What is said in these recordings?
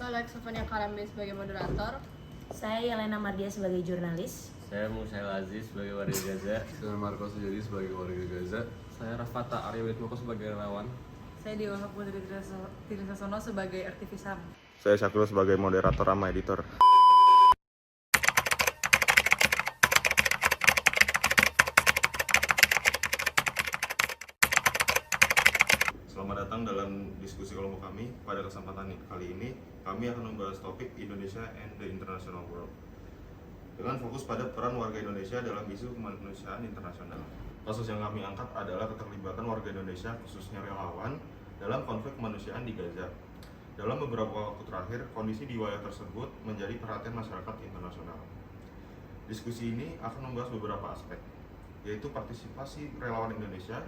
Saya Lex Sofania Karambe sebagai moderator. Saya Yelena Mardia sebagai jurnalis. Saya Musail Aziz sebagai warga Gaza. Saya Marco Sujadi sebagai warga Gaza. Saya Rafata Arya Widmoko sebagai relawan. Saya Dewa Putri Trisasono sebagai aktivis HAM. Saya Syakil sebagai moderator sama editor. Selamat datang dalam diskusi kelompok kami. Pada kesempatan kali ini, kami akan membahas topik Indonesia and the International World dengan fokus pada peran warga Indonesia dalam isu kemanusiaan internasional. Kasus yang kami angkat adalah keterlibatan warga Indonesia, khususnya relawan, dalam konflik kemanusiaan di Gaza. Dalam beberapa waktu terakhir, kondisi di wilayah tersebut menjadi perhatian masyarakat internasional. Diskusi ini akan membahas beberapa aspek, yaitu partisipasi relawan Indonesia,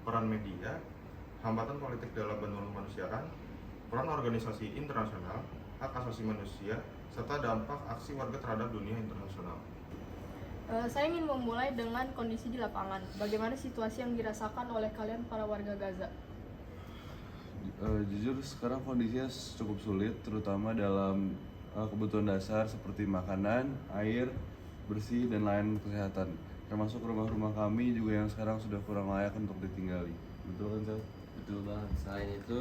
peran media, hambatan politik dalam bantuan kemanusiaan, peran organisasi internasional, hak asasi manusia, serta dampak aksi warga terhadap dunia internasional. Saya ingin memulai dengan kondisi di lapangan. Bagaimana situasi yang dirasakan oleh kalian para warga Gaza? Jujur sekarang kondisinya cukup sulit, terutama dalam kebutuhan dasar seperti makanan, air, bersih, dan layanan kesehatan. Termasuk rumah-rumah kami juga yang sekarang sudah kurang layak untuk ditinggali. Betul kan, Sel? Betul banget. Selain itu,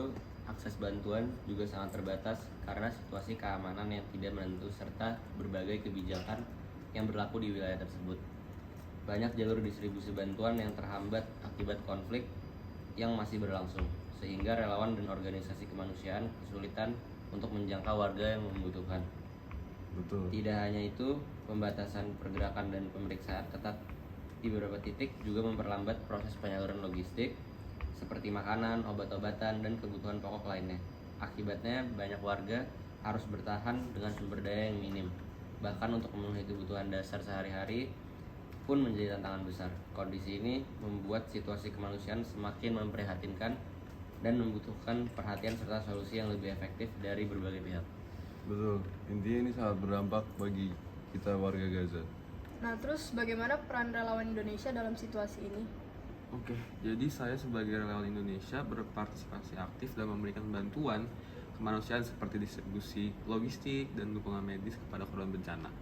akses bantuan juga sangat terbatas karena situasi keamanan yang tidak menentu serta berbagai kebijakan yang berlaku di wilayah tersebut. Banyak jalur distribusi bantuan yang terhambat akibat konflik yang masih berlangsung, sehingga relawan dan organisasi kemanusiaan kesulitan untuk menjangkau warga yang membutuhkan. Betul. Tidak hanya itu, pembatasan pergerakan dan pemeriksaan ketat di beberapa titik juga memperlambat proses penyaluran logistik seperti makanan, obat-obatan, dan kebutuhan pokok lainnya. Akibatnya, banyak warga harus bertahan dengan sumber daya yang minim. Bahkan untuk memenuhi kebutuhan dasar sehari-hari pun menjadi tantangan besar. Kondisi ini membuat situasi kemanusiaan semakin memprihatinkan dan membutuhkan perhatian serta solusi yang lebih efektif dari berbagai pihak. Betul. Intinya ini sangat berdampak bagi kita warga Gaza. Nah, terus bagaimana peran relawan Indonesia dalam situasi ini? Oke, jadi saya sebagai relawan Indonesia berpartisipasi aktif dalam memberikan bantuan kemanusiaan seperti distribusi logistik dan dukungan medis kepada korban bencana.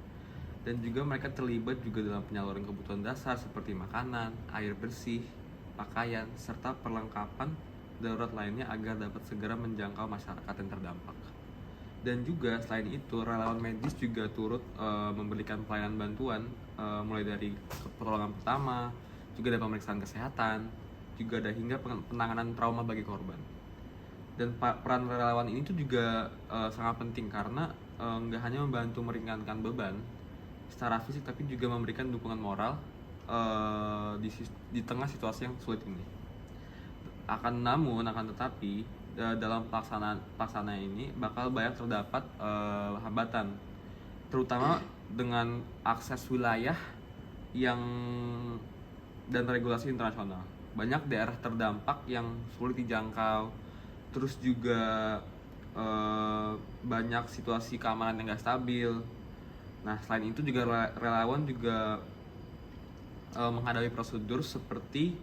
Dan juga mereka terlibat juga dalam penyaluran kebutuhan dasar seperti makanan, air bersih, pakaian, serta perlengkapan darurat lainnya agar dapat segera menjangkau masyarakat yang terdampak. Dan juga selain itu, relawan medis juga turut memberikan pelayanan bantuan mulai dari pertolongan pertama, juga ada pemeriksaan kesehatan, juga ada hingga penanganan trauma bagi korban. Dan peran relawan ini tuh juga sangat penting karena nggak hanya membantu meringankan beban secara fisik, tapi juga memberikan dukungan moral di tengah situasi yang sulit ini. Akan tetapi dalam pelaksanaan ini bakal banyak terdapat hambatan, terutama dengan akses wilayah yang dan regulasi internasional. Banyak daerah terdampak yang sulit dijangkau, terus juga banyak situasi keamanan yang gak stabil. Nah, selain itu juga relawan juga menghadapi prosedur seperti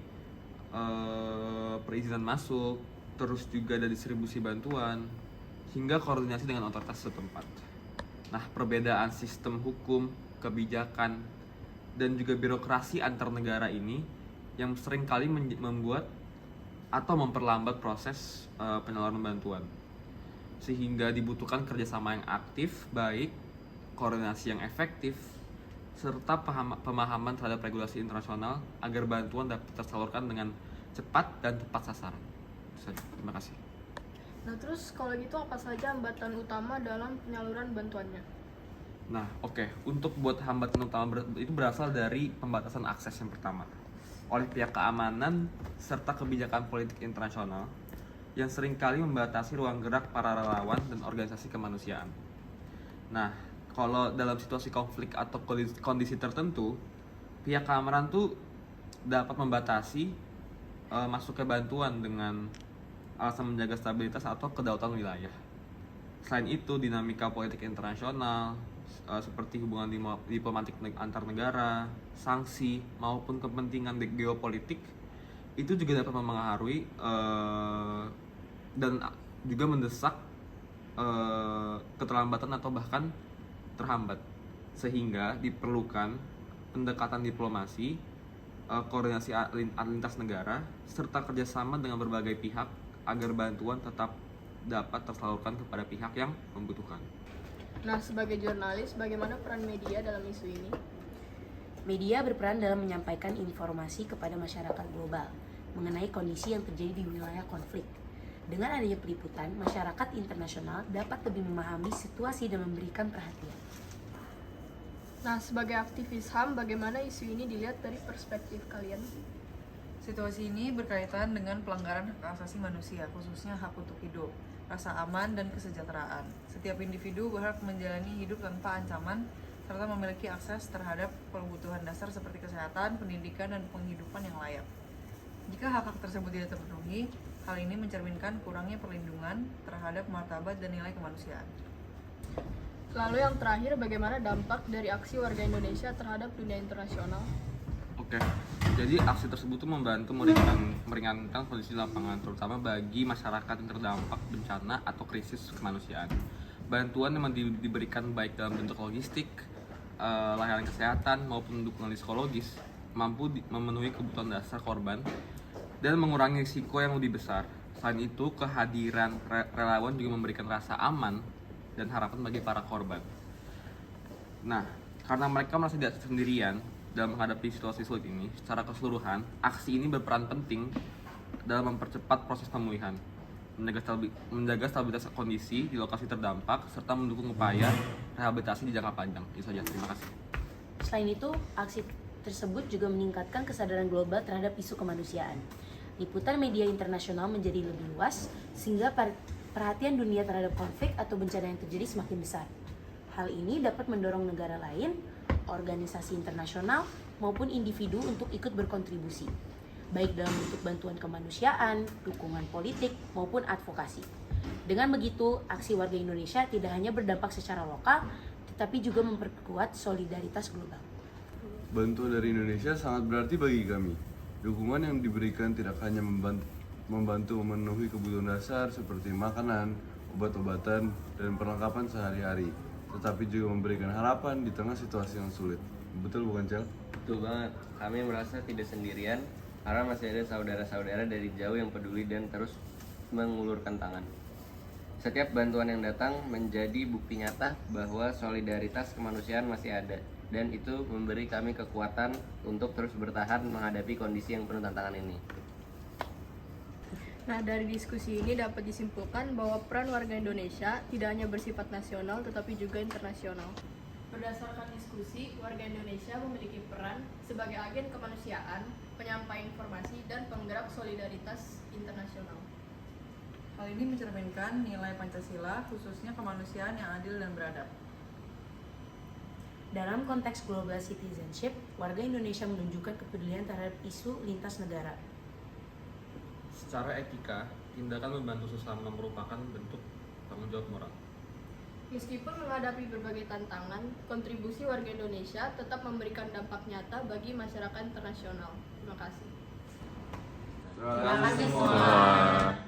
perizinan masuk, terus juga ada distribusi bantuan, hingga koordinasi dengan otoritas setempat. Nah, perbedaan sistem hukum, kebijakan, dan juga birokrasi antar negara ini yang seringkali membuat atau memperlambat proses penyaluran bantuan, sehingga dibutuhkan kerjasama yang aktif, baik, koordinasi yang efektif, serta pemahaman terhadap regulasi internasional agar bantuan dapat tersalurkan dengan cepat dan tepat sasaran. Terima kasih. Nah, terus kalau gitu apa saja hambatan utama dalam penyaluran bantuannya? Nah, oke. Untuk buat hambatan utama itu berasal dari pembatasan akses yang pertama oleh pihak keamanan serta kebijakan politik internasional yang seringkali membatasi ruang gerak para relawan dan organisasi kemanusiaan. Nah, kalau dalam situasi konflik atau kondisi tertentu, pihak keamanan tuh dapat membatasi masuknya bantuan dengan alasan menjaga stabilitas atau kedaulatan wilayah. Selain itu, dinamika politik internasional seperti hubungan diplomatik antar negara, sanksi maupun kepentingan geopolitik itu juga dapat mempengaruhi dan juga mendesak keterlambatan atau bahkan terhambat, sehingga diperlukan pendekatan diplomasi, koordinasi lintas negara, serta kerjasama dengan berbagai pihak agar bantuan tetap dapat tersalurkan kepada pihak yang membutuhkan. Nah, sebagai jurnalis, bagaimana peran media dalam isu ini? Media berperan dalam menyampaikan informasi kepada masyarakat global mengenai kondisi yang terjadi di wilayah konflik. Dengan adanya peliputan, masyarakat internasional dapat lebih memahami situasi dan memberikan perhatian. Nah, sebagai aktivis HAM, bagaimana isu ini dilihat dari perspektif kalian? Situasi ini berkaitan dengan pelanggaran hak asasi manusia, khususnya hak untuk hidup, rasa aman, dan kesejahteraan. Setiap individu berhak menjalani hidup tanpa ancaman, serta memiliki akses terhadap kebutuhan dasar seperti kesehatan, pendidikan, dan penghidupan yang layak. Jika hak-hak tersebut tidak terpenuhi, hal ini mencerminkan kurangnya perlindungan terhadap martabat dan nilai kemanusiaan. Lalu yang terakhir, bagaimana dampak dari aksi warga Indonesia terhadap dunia internasional? Oke, jadi aksi tersebut tuh membantu meringankan kondisi lapangan, terutama bagi masyarakat yang terdampak bencana atau krisis kemanusiaan. Bantuan yang diberikan baik dalam bentuk logistik, layanan kesehatan maupun dukungan psikologis mampu memenuhi kebutuhan dasar korban dan mengurangi risiko yang lebih besar. Selain itu, kehadiran relawan juga memberikan rasa aman dan harapan bagi para korban. Nah, karena mereka merasa tidak sendirian dalam menghadapi situasi sulit ini, secara keseluruhan, aksi ini berperan penting dalam mempercepat proses pemulihan, menjaga stabilitas kondisi di lokasi terdampak, serta mendukung upaya rehabilitasi di jangka panjang. Itu saja, terima kasih. Selain itu, aksi tersebut juga meningkatkan kesadaran global terhadap isu kemanusiaan. Liputan media internasional menjadi lebih luas, sehingga perhatian dunia terhadap konflik atau bencana yang terjadi semakin besar. Hal ini dapat mendorong negara lain, organisasi internasional, maupun individu untuk ikut berkontribusi, baik dalam bentuk bantuan kemanusiaan, dukungan politik, maupun advokasi. Dengan begitu, aksi warga Indonesia tidak hanya berdampak secara lokal, tetapi juga memperkuat solidaritas global. Bantuan dari Indonesia sangat berarti bagi kami. Dukungan yang diberikan tidak hanya membantu memenuhi kebutuhan dasar seperti makanan, obat-obatan, dan perlengkapan sehari-hari, tetapi juga memberikan harapan di tengah situasi yang sulit. Betul bukan, Cel? Betul banget. Kami merasa tidak sendirian karena masih ada saudara-saudara dari jauh yang peduli dan terus mengulurkan tangan. Setiap bantuan yang datang menjadi bukti nyata bahwa solidaritas kemanusiaan masih ada, dan itu memberi kami kekuatan untuk terus bertahan menghadapi kondisi yang penuh tantangan ini. Nah, dari diskusi ini dapat disimpulkan bahwa peran warga Indonesia tidak hanya bersifat nasional tetapi juga internasional. Berdasarkan diskusi, warga Indonesia memiliki peran sebagai agen kemanusiaan, penyampai informasi, dan penggerak solidaritas internasional. Hal ini mencerminkan nilai Pancasila, khususnya kemanusiaan yang adil dan beradab. Dalam konteks global citizenship, warga Indonesia menunjukkan kepedulian terhadap isu lintas negara. Secara etika, tindakan membantu sesama merupakan bentuk tanggung jawab moral. Meskipun menghadapi berbagai tantangan, kontribusi warga Indonesia tetap memberikan dampak nyata bagi masyarakat internasional. Terima kasih. Terima kasih semua.